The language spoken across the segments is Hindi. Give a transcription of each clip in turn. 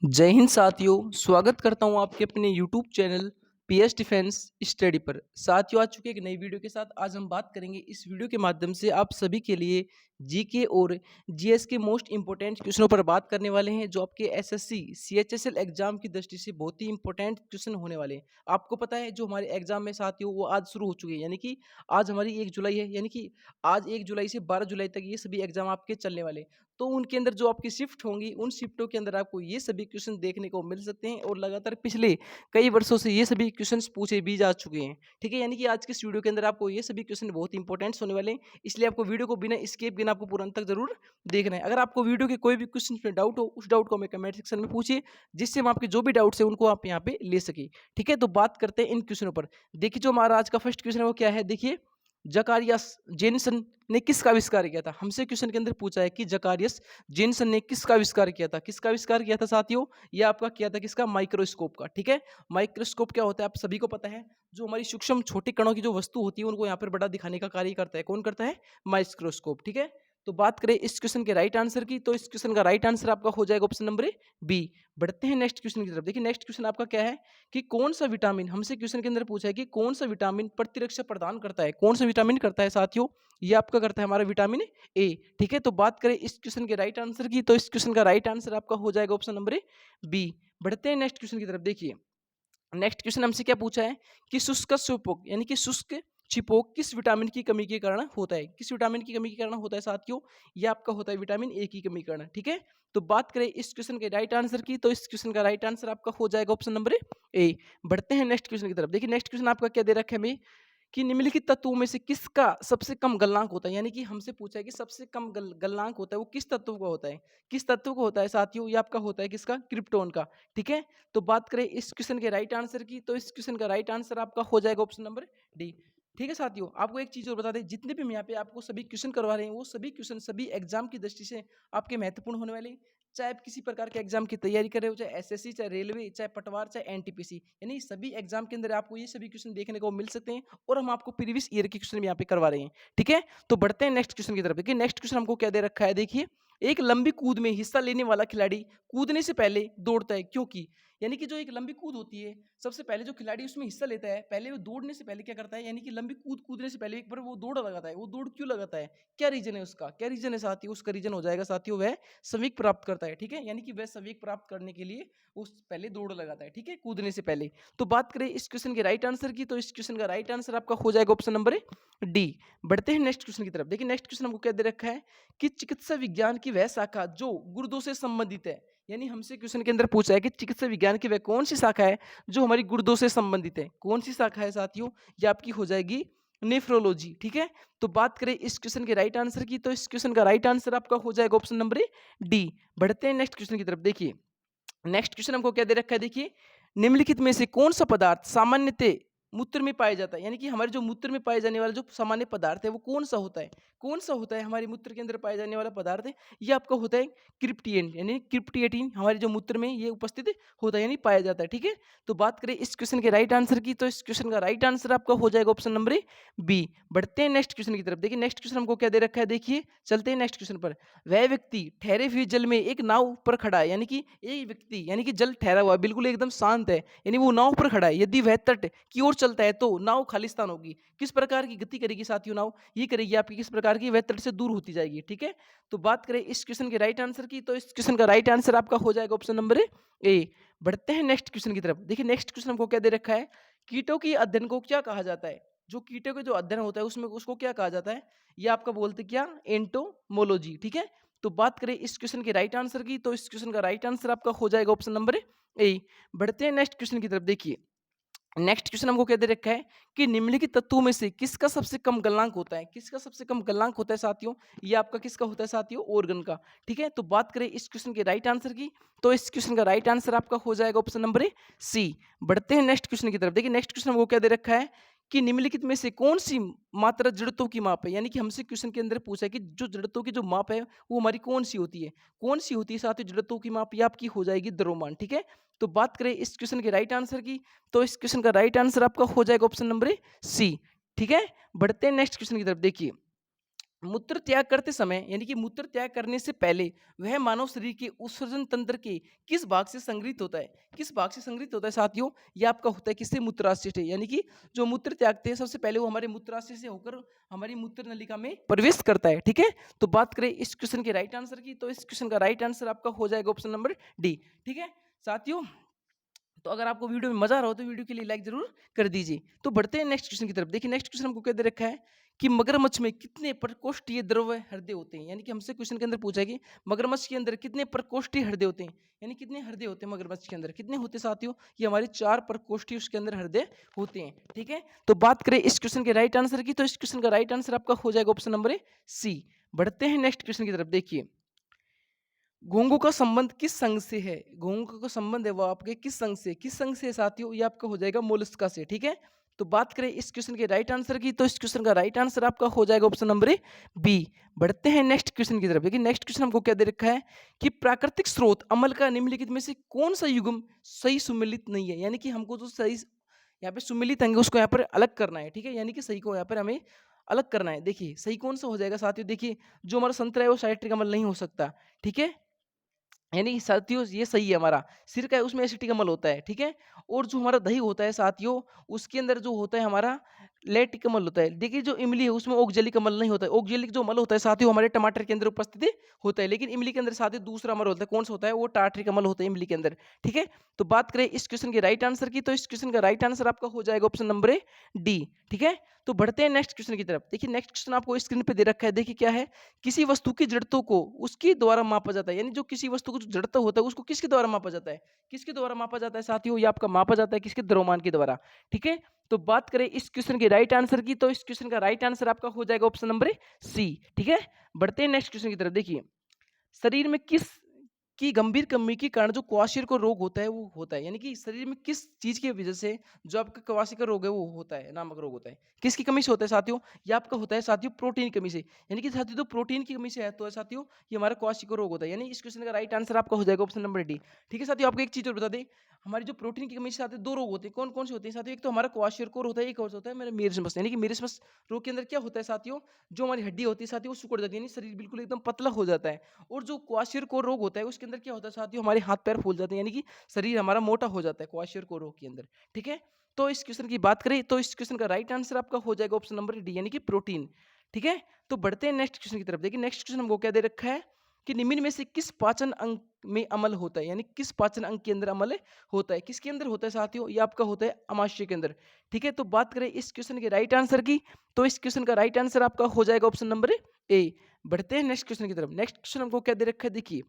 जय हिंद साथियों, स्वागत करता हूं आपके अपने YouTube channel PS defence study पर। साथियों, आ चुके एक नई वीडियो के साथ आज हम बात करेंगे। इस वीडियो के माध्यम से आप सभी के लिए जीके और जीएस के मोस्ट इंपोर्टेंट क्वेश्चनों पर बात करने वाले हैं, जो आपके एसएससी सीएचएसएल एग्जाम की दृष्टि से बहुत ही इंपॉर्टेंट क्वेश्चन होने वाले हैं। आपको पता है, जो हमारे एग्जाम है साथियों, वो आज शुरू हो चुके हैं। यानी कि आज हमारी 1 जुलाई है, यानी कि आज 1 जुलाई से 12 जुलाई तक ये सभी एग्जाम आपके चलने वाले हैं। तो उनके अंदर जो आपकी शिफ्ट होंगी, उन शिफ्टों के अंदर आपको ये सभी क्वेश्चन देखने को मिल सकते हैं और लगातार पिछले कई वर्षों से ये सभी क्वेश्चंस पूछे भी जा चुके हैं। ठीक है, यानी कि आज के इस वीडियो के अंदर आपको ये सभी क्वेश्चन बहुत इंपॉर्टेंट होने वाले हैं, इसलिए आपको वीडियो को बिना स्किप बिना आपको पूरा अंत तक जरूर देखना है। अगर आपको वीडियो के कोई भी क्वेश्चन में डाउट हो, उस डाउट को हमें कमेंट सेक्शन में पूछिए, जिससे हम आपके जो भी डाउट्स है उनको आप यहाँ पे ले सके। ठीक है, तो बात करते हैं इन क्वेश्चनों पर। देखिए, जो हमारा आज का फर्स्ट क्वेश्चन है वो क्या है। देखिए, जकारियस जेनसन ने किसका आविष्कार किया था। हमसे क्वेश्चन के अंदर पूछा है कि जकारियस जेनसन ने किसका आविष्कार किया था। किसका आविष्कार किया था साथियों? ये आपका किया था किसका? माइक्रोस्कोप का। ठीक है, माइक्रोस्कोप क्या होता है आप सभी को पता है। जो हमारी सूक्ष्म छोटे कणों की जो वस्तु होती है उनको यहाँ पर बड़ा दिखाने का कार्य करता है। कौन करता है? माइक्रोस्कोप। ठीक है, तो बात करें इस क्वेश्चन के राइट आंसर की, तो इस क्वेश्चन का राइट आंसर आपका हो जाएगा ऑप्शन नंबर बी। बढ़ते हैं नेक्स्ट क्वेश्चन की तरफ। देखिए, नेक्स्ट क्वेश्चन आपका क्या है कि कौन सा विटामिन, हमसे क्वेश्चन के अंदर पूछा है कि कौन सा विटामिन प्रतिरक्षा प्रदान करता है। कौन सा विटामिन करता है साथियों? ये आपका करता है हमारा विटामिन ए। ठीक है, तो बात करें इस क्वेश्चन के राइट आंसर की, तो इस क्वेश्चन का राइट आंसर आपका हो जाएगा ऑप्शन नंबर बी। बढ़ते हैं नेक्स्ट क्वेश्चन की तरफ। देखिए, नेक्स्ट क्वेश्चन हमसे क्या पूछा है कि शुष्क सुपोक यानी कि शुष्क छिपोक किस विटामिन की कमी के कारण होता है। किस विटामिन की कमी के कारण होता है साथियों? ये आपका होता है विटामिन ए की कमी के कारण। ठीक है, तो बात करें इस क्वेश्चन के राइट आंसर की, तो इस क्वेश्चन का राइट आंसर आपका हो जाएगा ऑप्शन नंबर ए। बढ़ते हैं नेक्स्ट क्वेश्चन की तरफ। देखिए, नेक्स्ट क्वेश्चन आपका क्या दे रखा है हमें कि निम्नलिखित तत्वों में से किसका सबसे कम गलनांक होता है। यानी कि हमसे पूछा है कि सबसे कम गलनांक होता है वो किस तत्व का होता है। किस तत्व का होता है साथियों? ये आपका होता है किसका? क्रिप्टोन का। ठीक है, तो बात करें इस क्वेश्चन के राइट आंसर की, तो इस क्वेश्चन का राइट आंसर आपका हो जाएगा ऑप्शन नंबर डी। ठीक है साथियों, आपको एक चीज और बता दें, जितने भी हम यहाँ पे आपको सभी क्वेश्चन करवा रहे हैं वो सभी क्वेश्चन सभी एग्जाम की दृष्टि से आपके महत्वपूर्ण होने वाले हैं। चाहे आप किसी प्रकार के एग्जाम की तैयारी कर रहे हो, चाहे एसएससी, चाहे रेलवे, चाहे पटवार, चाहे एनटीपीसी, यानी सभी एग्जाम के अंदर आपको ये सभी क्वेश्चन देखने को मिल सकते हैं और हम आपको प्रीवियस ईयर के क्वेश्चन भी यहाँ पे करवा रहे हैं। ठीक है, तो बढ़ते हैं नेक्स्ट क्वेश्चन की तरफ। देखिए, नेक्स्ट क्वेश्चन हमको क्या दे रखा है। देखिए, एक लंबी कूद में हिस्सा लेने वाला खिलाड़ी कूदने से पहले दौड़ता है, क्योंकि यानी कि जो एक लंबी कूद होती है, सबसे पहले जो खिलाड़ी उसमें हिस्सा लेता है, पहले वो दौड़ने से पहले क्या करता है, यानी कि लंबी कूद कूदने से पहले एक बार वो दौड़ लगाता है। वो दौड़ क्यों लगाता है? क्या रीजन है उसका? क्या रीजन है साथियों? उसका रीजन हो जाएगा साथियों वह संवेग प्राप्त करता है। ठीक है, यानी कि वह संवेग प्राप्त करने के लिए उस पहले दौड़ लगाता है। ठीक है, कूदने से पहले। तो बात करें इस क्वेश्चन के राइट आंसर की, तो इस क्वेश्चन का राइट आंसर आपका हो जाएगा ऑप्शन नंबर डी। बढ़ते हैं नेक्स्ट क्वेश्चन की तरफ। देखिए, नेक्स्ट क्वेश्चन हमको क्या दे रखा है कि चिकित्सा विज्ञान की वह शाखा जो गुर्दों से संबंधित है। यानी हमसे क्वेश्चन के अंदर पूछा है कि चिकित्सा विज्ञान की वह कौन सी शाखा है जो हमारी गुर्दों से संबंधित है। कौन सी शाखा है साथियों? ये आपकी हो जाएगी नेफ्रोलॉजी। ठीक है, तो बात करें इस क्वेश्चन के राइट आंसर की, तो इस क्वेश्चन का राइट आंसर आपका हो जाएगा ऑप्शन नंबर डी। बढ़ते हैं नेक्स्ट क्वेश्चन की तरफ। देखिए, नेक्स्ट क्वेश्चन हमको क्या दे रखा है। देखिए, निम्नलिखित में से कौन सा पदार्थ सामान्यतः मूत्र में पाया जाता है। यानी कि हमारे जो मूत्र में पाए जाने वाला जो सामान्य पदार्थ है वो कौन सा होता है? कौन सा होता है हमारे मूत्र के अंदर पाया जाने वाला पदार्थ है? ये आपका होता है क्रिप्टियन, यानी क्रिप्टिएटिन हमारे जो मूत्र में ये उपस्थित होता है, यानी पाया जाता है। ठीक है, तो बात करें इस क्वेश्चन के राइट आंसर की, तो इस क्वेश्चन का राइट आंसर आपका हो जाएगा ऑप्शन नंबर बी। बढ़ते हैं नेक्स्ट क्वेश्चन की तरफ। देखिए, नेक्स्ट क्वेश्चन हमको क्या दे रखा है। देखिए, चलते हैं नेक्स्ट क्वेश्चन पर। वह व्यक्ति ठहरे हुए जल में एक नाव पर खड़ा है। यानी कि एक व्यक्ति, यानी कि जल ठहरा हुआ है, बिल्कुल एकदम शांत है, यानी वो नाव पर खड़ा है। यदि वह तट की ओर चलता है तो नाव खालिस्तान होगी। किस प्रकार की गति करेगी साथियों नाव? ये करेगी आपकी किस प्रकार की? वह तट से दूर होती जाएगी। ठीक है, तो बात करें इस क्वेश्चन के राइट आंसर की, तो इस क्वेश्चन का राइट आंसर आपका हो जाएगा ऑप्शन नंबर ए। बढ़ते हैं नेक्स्ट क्वेश्चन की तरफ। देखिए, नेक्स्ट क्वेश्चन हमको क्या दे रखा है, कीटों की अध्ययन को क्या कहा जाता है। जो कीटों के जो अध्ययन होता है उसमें उसको क्या कहा जाता है? ये आपका बोलते क्या? एंटोमोलॉजी। ठीक है, तो बात करें इस क्वेश्चन के राइट आंसर की, तो इस क्वेश्चन का राइट आंसर आपका हो जाएगा ऑप्शन नंबर ए। बढ़ते हैं नेक्स्ट क्वेश्चन की तरफ। देखिए, नेक्स्ट क्वेश्चन हमको क्या दे रखा है कि निम्नलिखित तत्वों में से किसका सबसे कम गलनांक होता है। किसका सबसे कम गलनांक होता है साथियों? ये आपका किसका होता है साथियों? ऑर्गन का। ठीक है, तो बात करें इस क्वेश्चन के राइट आंसर की, तो इस क्वेश्चन का राइट आंसर आपका हो जाएगा ऑप्शन नंबर सी। बढ़ते हैं नेक्स्ट क्वेश्चन की तरफ। देखिए, नेक्स्ट क्वेश्चन हमको क्या दे रखा है कि निम्नलिखित में से कौन सी मात्रा जड़त्व की माप है। यानी कि हमसे क्वेश्चन के अंदर पूछा है कि जो जड़त्व की जो माप है वो हमारी कौन सी होती है। कौन सी होती है साथियों जड़त्व की माप? ये आपकी हो जाएगी द्रव्यमान। ठीक है, तो बात करें इस क्वेश्चन के राइट आंसर की, तो इस क्वेश्चन का राइट आंसर आपका हो जाएगा ऑप्शन नंबर सी। ठीक है, बढ़ते हैं नेक्स्ट क्वेश्चन की तरफ। देखिए, मूत्र त्याग करते समय यानी कि मूत्र त्याग करने से पहले वह मानव शरीर के उत्सर्जन तंत्र के किस भाग से संग्रहित होता है? किस भाग से संग्रहित होता है साथियों? ये आपका होता है किससे? मूत्राशय से। यानी कि जो मूत्र त्यागते हैं सबसे पहले वो हमारे मूत्राशय से होकर हमारी मूत्र नलिका में प्रवेश करता है। ठीक है, तो बात करें इस क्वेश्चन के राइट आंसर की, तो इस क्वेश्चन का राइट आंसर आपका हो जाएगा ऑप्शन नंबर डी। ठीक है साथियों, तो अगर आपको वीडियो में मजा आ रहा हो तो वीडियो के लिए लाइक जरूर कर दीजिए। तो बढ़ते हैं नेक्स्ट क्वेश्चन की तरफ। देखिए नेक्स्ट क्वेश्चन हमको क्या दे रखा है कि मगरमच्छ में कितने प्रकोष्ठीय द्रव्य हृदय होते हैं? यानी कि हमसे क्वेश्चन के अंदर पूछा है कि मगरमच्छ के अंदर कितने प्रकोष्ठीय हृदय होते हैं, यानी कितने हृदय होते हैं मगरमच्छ के अंदर, कितने होते हैं साथियों? ये हमारे 4 प्रकोष्ठीय उसके अंदर हृदय होते हैं। ठीक है, तो बात करें इस क्वेश्चन के राइट आंसर की, तो इस क्वेश्चन का राइट आंसर आपका हो जाएगा ऑप्शन नंबर सी। बढ़ते हैं नेक्स्ट क्वेश्चन की तरफ। देखिए घोंघों का संबंध किस संघ से है? घोंघों का संबंध है वो आपके किस संघ से? किस संघ से है साथियों? ये आपका हो जाएगा मोलस्का से। ठीक है, तो बात करें इस क्वेश्चन के राइट आंसर की, तो इस क्वेश्चन का राइट आंसर आपका हो जाएगा ऑप्शन नंबर बी। बढ़ते हैं नेक्स्ट क्वेश्चन की तरफ। देखिए नेक्स्ट क्वेश्चन हमको क्या दे रखा है कि प्राकृतिक स्रोत अम्ल का निम्नलिखित में से कौन सा युग्म सही सुमेलित नहीं है? यानी कि हमको जो सही यहाँ पे सुमेलित अंग है उसको यहाँ पर अलग करना है। ठीक है, यानी कि सही को यहाँ पर हमें अलग करना है। देखिए सही कौन सा हो जाएगा साथियों? देखिए जो हमारा संतरा है वो साइट्रिक अम्ल नहीं हो सकता। ठीक है, यानी साथियों ये सही है हमारा। सिरका है उसमें एसिटिक अम्ल होता है। ठीक है, और जो हमारा दही होता है साथियों उसके अंदर जो होता है हमारा लैक्टिक अम्ल होता है। देखिए जो इमली है उसमें ऑक्जेलिक अम्ल नहीं होता है। ऑक्जेलिक जो अम्ल होता है साथियों हमारे टमाटर के अंदर उपस्थित होता है, लेकिन इमली के अंदर साथियों दूसरा अम्ल होता है। कौन सा होता है? वो टार्ट्रिक अम्ल होता है इमली के अंदर। ठीक है, तो बात करें इस क्वेश्चन के राइट आंसर की, तो इस क्वेश्चन का राइट आंसर आपका हो जाएगा ऑप्शन नंबर डी। ठीक है, तो बढ़ते हैं नेक्स्ट क्वेश्चन की तरफ। देखिए नेक्स्ट क्वेश्चन आपको स्क्रीन पे दे रखा है। देखिए क्या है, किसी वस्तु की जड़त्व को उसके द्वारा मापा जाता है। यानी जो किसी वस्तु को जो जड़त्व होता है उसको किसके द्वारा मापा जाता है? किसके द्वारा मापा जाता है साथियों? ये आपका मापा जाता है किसके? द्रव्यमान के द्वारा। ठीक है, तो बात करें इस क्वेश्चन के राइट आंसर की, तो इस क्वेश्चन का राइट आंसर आपका हो जाएगा ऑप्शन नंबर सी। ठीक है, बढ़ते हैं नेक्स्ट क्वेश्चन की तरफ। देखिए शरीर में किस की गंभीर कमी के कारण जो क्वाशियर को रोग होता है वो होता है, यानी कि शरीर में किस चीज की वजह से जो आपका क्वाशियर का रोग है वो होता है, नामक रोग होता है, किसकी कमी से होता है साथियों? ये आपका होता है साथियों प्रोटीन की कमी से। यानी कि साथियों तो प्रोटीन की कमी से है तो साथियों ये हमारा क्वाशियर का रोग होता है। यानी इस क्वेश्चन का राइट आंसर आपका हो जाएगा ऑप्शन नंबर डी। ठीक है साथियों, आपको एक चीज और बता दें, हमारी जो प्रोटीन की कमी से साथियों 2 रोग होते हैं। कौन कौन से होते हैं साथियों? एक तो हमारा क्वाशियरकोर होता है, एक और होता है मेरा मेरिस्मस। यानी कि मेरिस्मस रोग के अंदर क्या होता है साथियों? जो हमारी हड्डी होती है साथियों वो सिकुड़ जाती है, यानी शरीर बिल्कुल एकदम पतला हो जाता है। और जो क्वाशियरकोर रोग होता है उसके अंदर क्या होता है साथियों? हमारे हाथ पैर फूल जाते हैं, यानी कि शरीर हमारा मोटा हो जाता है क्वाशियरकोर रोग के अंदर। ठीक है, तो इस क्वेश्चन की बात करें तो इस क्वेश्चन का राइट आंसर आपका हो जाएगा ऑप्शन नंबर डी, यानी कि प्रोटीन। ठीक है, तो बढ़ते हैं नेक्स्ट क्वेश्चन की तरफ। देखिए नेक्स्ट क्वेश्चन हमको क्या दे रखा है कि निम्न में से किस पाचन अंग में अमल होता है? यानी किस पाचन अंग के अंदर अमल होता है? किसके अंदर होता है साथियों? ये आपका होता है अमाशय के अंदर। ठीक है, तो बात करें इस क्वेश्चन के राइट आंसर की, तो इस क्वेश्चन का राइट आंसर आपका हो जाएगा ऑप्शन नंबर ए। बढ़ते हैं नेक्स्ट क्वेश्चन की तरफ। नेक्स्ट क्वेश्चन हमको क्या दे रखा है? देखिए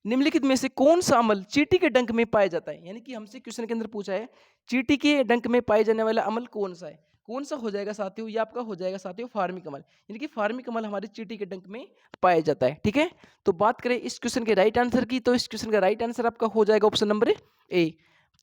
निम्नलिखित में से कौन सा अम्ल चींटी के डंक में पाया जाता है? यानी कि हमसे क्वेश्चन के अंदर पूछा है चींटी के डंक में पाए जाने वाला अम्ल कौन सा है? कौन सा हो जाएगा साथियों? ये आपका हो जाएगा साथियों फार्मिक अम्ल। यानी कि फार्मिक अम्ल हमारे चींटी के डंक में पाया जाता है। ठीक है, तो बात करें इस क्वेश्चन के राइट आंसर की, तो इस क्वेश्चन का राइट आंसर आपका हो जाएगा ऑप्शन नंबर ए।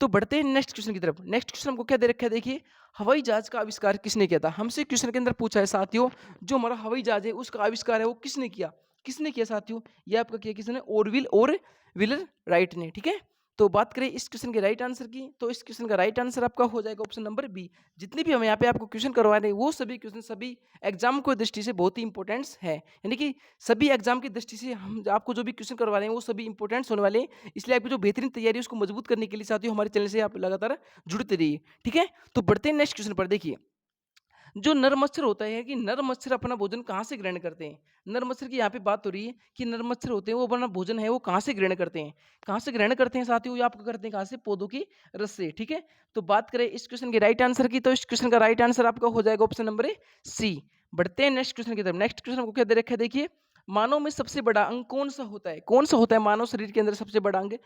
तो बढ़ते हैं नेक्स्ट क्वेश्चन की तरफ। नेक्स्ट क्वेश्चन हमको क्या दे रखा है? देखिए हवाई जहाज का आविष्कार किसने किया था? हमसे क्वेश्चन के अंदर पूछा है साथियों जो हमारा हवाई जहाज है उसका आविष्कार है वो किसने किया? किसने किया साथियों? ये आपका किया किसने? ऑरविल और व्हीलर राइट ने। ठीक है, तो बात करें इस क्वेश्चन के राइट आंसर की, तो इस क्वेश्चन का राइट आंसर आपका हो जाएगा ऑप्शन नंबर बी। जितने भी हम यहाँ पे आपको क्वेश्चन करवा रहे हैं वो सभी क्वेश्चन सभी एग्जाम को दृष्टि से बहुत ही इंपॉर्टेंट्स है। यानी कि सभी एग्जाम की दृष्टि से हम आपको जो भी क्वेश्चन करवा रहे हैं वो सभी इंपॉर्टेंट्स होने वाले हैं। इसलिए आपकी जो बेहतरीन तैयारी है उसको मजबूत करने के लिए साथियों हमारे चैनल से आप लगातार जुड़ते रहिए। ठीक है, तो बढ़ते हैं नेक्स्ट क्वेश्चन पर। देखिए जो नर मच्छर होता है कि नर मच्छर अपना भोजन कहाँ से ग्रहण करते हैं? नर मच्छर की यहाँ पे बात हो रही है कि नर मच्छर होते हैं वो अपना भोजन है वो कहाँ से ग्रहण करते हैं? कहाँ से ग्रहण करते हैं साथियों? ये आपको करते हैं कहाँ से? पौधों की रस से। ठीक है, तो बात करें इस क्वेश्चन के राइट आंसर की, तो इस क्वेश्चन का राइट आंसर आपका हो जाएगा ऑप्शन नंबर सी। बढ़ते हैं नेक्स्ट क्वेश्चन की तरफ। नेक्स्ट क्वेश्चन आपको क्या दे रखा है? देखिए मानव में सबसे बड़ा अंग कौन सा होता है? कौन सा होता है मानव शरीर के अंदर सबसे बड़ा अंग?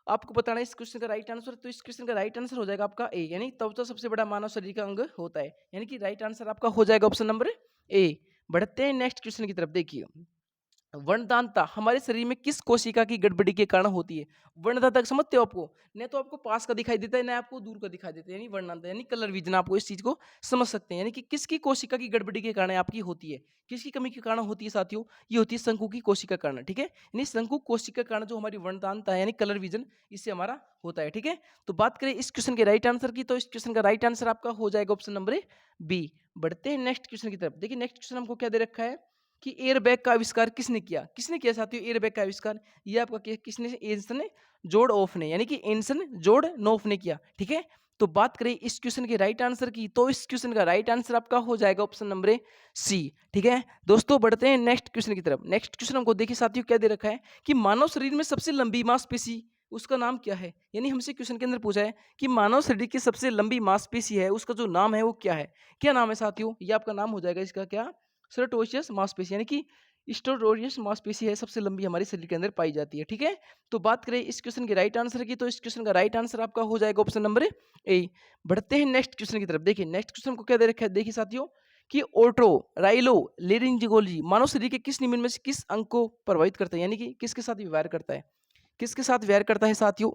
आपको बताना है इस क्वेश्चन का राइट आंसर, तो इस क्वेश्चन का राइट आंसर हो जाएगा आपका ए, यानी त्वचा सबसे बड़ा मानव शरीर का अंग होता है। यानी कि राइट आंसर आपका हो जाएगा ऑप्शन नंबर ए। बढ़ते हैं नेक्स्ट क्वेश्चन की तरफ। देखिए वर्णदानता हमारे शरीर में किस कोशिका की गड़बड़ी के कारण होती है? वर्णदाता समझते हो आपको? न तो आपको पास का दिखाई देता है न आपको दूर का दिखाई देता है, यानी वर्णदाता यानी कलर विजन। आपको इस चीज को समझ सकते हैं, यानी कि किसकी कोशिका की गड़बड़ी के कारण आपकी होती है, किसकी कमी के कारण होती है साथियों? ये होती है शंकु की कोशिका के कारण। ठीक है, यानी शंकु कोशिका के कारण जो हमारी वर्णदानता है यानी कलर विजन इससे हमारा होता है। ठीक है, तो बात करें इस क्वेश्चन के राइट आंसर की, तो इस क्वेश्चन का राइट आंसर आपका हो जाएगा ऑप्शन नंबर बी। बढ़ते हैं नेक्स्ट क्वेश्चन की तरफ। देखिए नेक्स्ट क्वेश्चन हमको क्या दे रखा है कि एयरबैग का आविष्कार किसने किया? किसने किया साथियों एयरबैग का आविष्कार? ये आपका किसने? एंसन जोर्डोफ ने, यानी कि एंसन जोर्डनोफ ने किया। ठीक है? तो बात करें इस क्वेश्चन के राइट आंसर की, तो इस क्वेश्चन का राइट आंसर आपका हो जाएगा ऑप्शन नंबर सी। ठीक है दोस्तों, बढ़ते हैं नेक्स्ट क्वेश्चन की तरफ। नेक्स्ट क्वेश्चन हमको देखिए साथियों क्या दे रखा है कि मानव शरीर में सबसे लंबी मांसपेशी उसका नाम क्या है? यानी हमसे क्वेश्चन के अंदर पूछा है कि मानव शरीर की सबसे लंबी मांसपेशी है, उसका जो नाम है वो क्या है? क्या नाम है साथियों? ये आपका नाम हो जाएगा इसका क्या? सर्टोशियस मांसपेशी, यानी कि स्टोरोरियस मांसपेशी है, सबसे लंबी हमारे शरीर के अंदर पाई जाती है। ठीक है, तो बात करें इस क्वेश्चन के राइट आंसर की, तो इस क्वेश्चन का राइट आंसर आपका हो जाएगा ऑप्शन नंबर ए। बढ़ते हैं नेक्स्ट क्वेश्चन की तरफ। देखिए नेक्स्ट क्वेश्चन को क्या दे रखा है, देखिए साथियों कि ओटो राइलो लेरिंजियोलॉजी मानव शरीर के किस निम्न में से किस अंग को प्रभावित करता है, यानी कि किसके साथ व्यवहार करता है? किसके साथ व्यवहार करता है साथियों?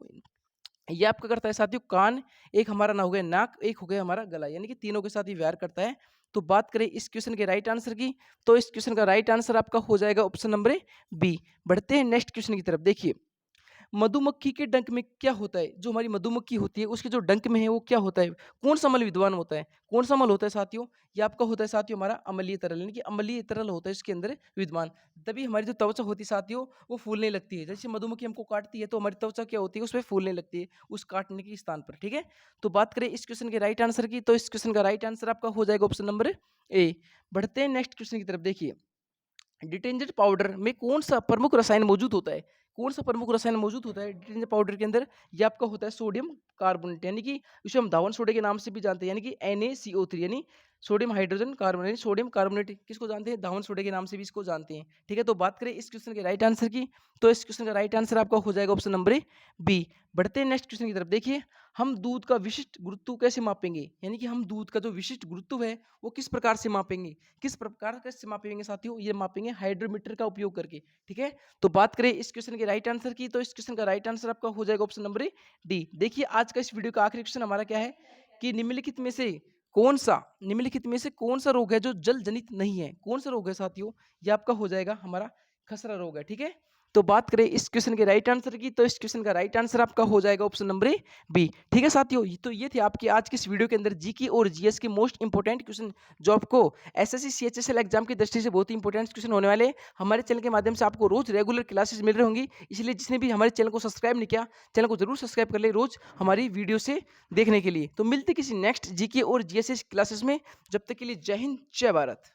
ये आपका करता है साथियों कान, एक हमारा ना हो गया नाक, एक हो गया हमारा गला, यानी कि तीनों के साथ ही व्यवहार करता है। तो बात करें इस क्वेश्चन के राइट आंसर की, तो इस क्वेश्चन का राइट आंसर आपका हो जाएगा ऑप्शन नंबर बी। बढ़ते हैं नेक्स्ट क्वेश्चन की तरफ। देखिए मधुमक्खी के डंक में क्या होता है? जो हमारी मधुमक्खी होती है उसके जो डंक में है वो क्या होता है? कौन सा मल विद्वान होता है? कौन सा मल होता है साथियों? ये आपका होता है साथियों हमारा अम्लीय तरल, यानी कि अम्लीय तरल होता है इसके अंदर विद्वान। तभी हमारी जो त्वचा होती है साथियों वो फूलने लगती है। जैसे मधुमक्खी हमको काटती है तो हमारी त्वचा क्या होती है, उस पे फूलने लगती है उस काटने के स्थान पर। ठीक है, तो बात करें इस क्वेश्चन के राइट आंसर की, तो इस क्वेश्चन का राइट आंसर आपका हो जाएगा ऑप्शन नंबर ए। बढ़ते हैं नेक्स्ट क्वेश्चन की तरफ। देखिए डिटर्जेंट पाउडर में कौन सा प्रमुख रसायन मौजूद होता है? कौन सा प्रमुख रसायन मौजूद होता है डिटर्जेंट पाउडर के अंदर? ये आपका होता है सोडियम कार्बोनेट, यानी कि इसे हम धावन सोडे के नाम से भी जानते हैं, यानी कि NaCO3, यानी सोडियम हाइड्रोजन कार्बोनेट, यानी सोडियम कार्बोनेट किसको जानते हैं? धावन सोडे के नाम से भी इसको जानते हैं। ठीक है, तो बात करें इस क्वेश्चन के राइट आंसर की, तो इस क्वेश्चन का राइट आंसर आपका हो जाएगा ऑप्शन नंबर बी। बढ़ते हैं नेक्स्ट क्वेश्चन की तरफ। देखिए हम दूध का विशिष्ट गुरुत्व कैसे मापेंगे? यानी कि हम दूध का जो विशिष्ट गुरुत्व है वो किस प्रकार से मापेंगे? किस प्रकार कैसे मापेंगे साथियों? ये मापेंगे हाइड्रोमीटर का उपयोग करके। ठीक है, तो बात करें इस क्वेश्चन के राइट आंसर की, तो इस क्वेश्चन का राइट आंसर आपका हो जाएगा ऑप्शन नंबर डी। देखिए आज का इस वीडियो का आखिरी क्वेश्चन हमारा क्या है कि निम्नलिखित में से कौन सा रोग है जो जल जनित नहीं है? कौन सा रोग है साथियों? ये आपका हो जाएगा हमारा खसरा रोग है। ठीक है, तो बात करें इस क्वेश्चन के राइट आंसर की, तो इस क्वेश्चन का राइट आंसर आपका हो जाएगा ऑप्शन नंबर बी। ठीक है साथियों, तो ये थे आपके आज की इस वीडियो के अंदर जीके और जीएस के मोस्ट इंपोर्टेंट क्वेश्चन जो आपको एसएससी सीएचएसएल एग्जाम की दृष्टि से बहुत ही इंपोर्टेंट क्वेश्चन होने वाले हैं। हमारे चैनल के माध्यम से आपको रोज रेगुलर क्लासेस मिल रही होंगी, इसलिए जिसने भी हमारे चैनल को सब्सक्राइब नहीं किया, चैनल को जरूर सब्सक्राइब कर ले रोज हमारी वीडियो से देखने के लिए। तो मिलते किसी नेक्स्ट जीके और जीएस क्लासेस में, जब तक के लिए जय हिंद जय भारत।